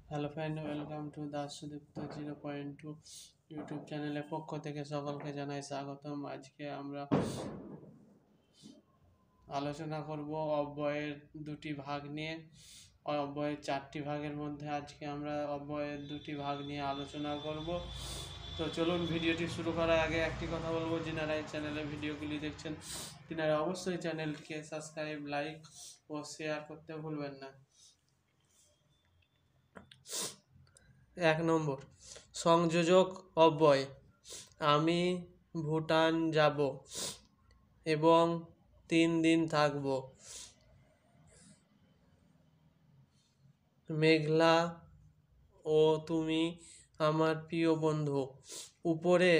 Hello friend, welcome to Das Sudipta 0.2 YouTube চ্যানেলের পক্ষ থেকে সকলকে জানাই স্বাগতম। আজকে আমরা আলোচনা করব অব্যয়ের দুটি ভাগ নিয়ে। অব্যয়ের 4টি ভাগের মধ্যে আজকে আমরা অব্যয়ের দুটি ভাগ নিয়ে আলোচনা করব। তো চলুন, ভিডিওটি শুরু করার আগে একটি কথা বলবো, যিনারা এই চ্যানেলে ভিডিওগুলি দেখছেন তিনারা অবশ্যই চ্যানেলকে সাবস্ক্রাইব, লাইক ও শেয়ার করতে ভুলবেন না। 1 নম্বর, সংযোজক অব্যয়। আমি ভুটান যাব এবং 3 দিন থাকব। মেঘলা ও তুমি আমার প্রিয় বন্ধু। উপরে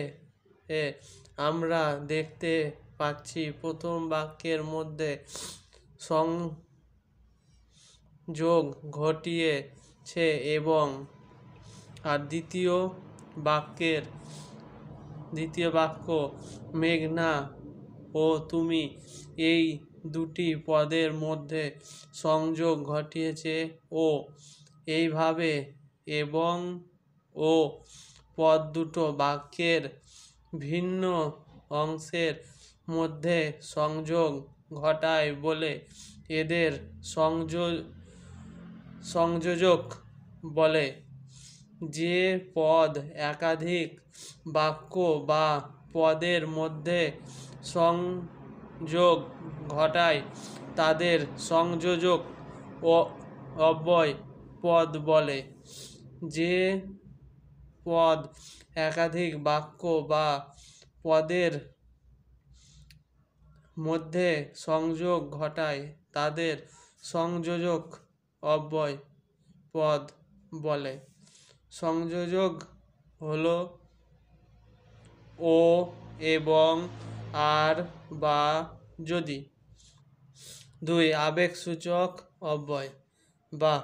আমরা দেখতে পাচ্ছি প্রথম বাক্যের মধ্যে সংযোগ ঘটিয়েছে এবং আর দ্বিতীয় বাক্য মেঘনা ও তুমি এই দুটি পদের মধ্যে সংযোগ ঘটিয়েছে ও এইভাবে এবং ও পদ দুটো বাক্যের ভিন্ন অংশের মধ্যে সংযোগ ঘটায় বলে এদের সংযোজক বলে। যে পদ একাধিক বাক্য বা পদের মধ্যে সংযোগ ঘটায় তাদের সংযোজক ও অব্যয় পদ বলে। যে পদ একাধিক বাক্য বা পদের মধ্যে সংযোগ ঘটায় তাদের সংযোজক অব্যয় পদ বলে। সংযোজক হলো ও, এবং, আর বা যদি। 2. আবেগসূচক অব্যয়। বাহ,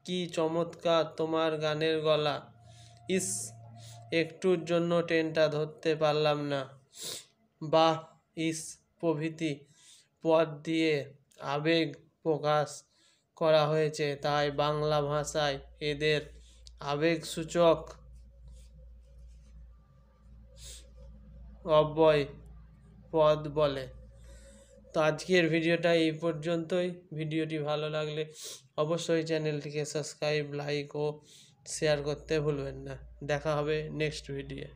কি চমৎকার তোমার গানের গলা! ইস, একটুর জন্য ট্রেনটা ধরতে পারলাম না। বাহ, ইস প্রভৃতি পদ দিয়ে আবেগ প্রকাশ করা হয়েছে, তাই বাংলা ভাষায় এদের আবেগসূচক অব্যয় পদ বলে। তো আজকের ভিডিওটা এই পর্যন্তই। ভিডিওটি ভালো লাগলে অবশ্যই চ্যানেলটিকে সাবস্ক্রাইব, লাইক ও শেয়ার করতে ভুলবেন না। দেখা হবে নেক্সট ভিডিও।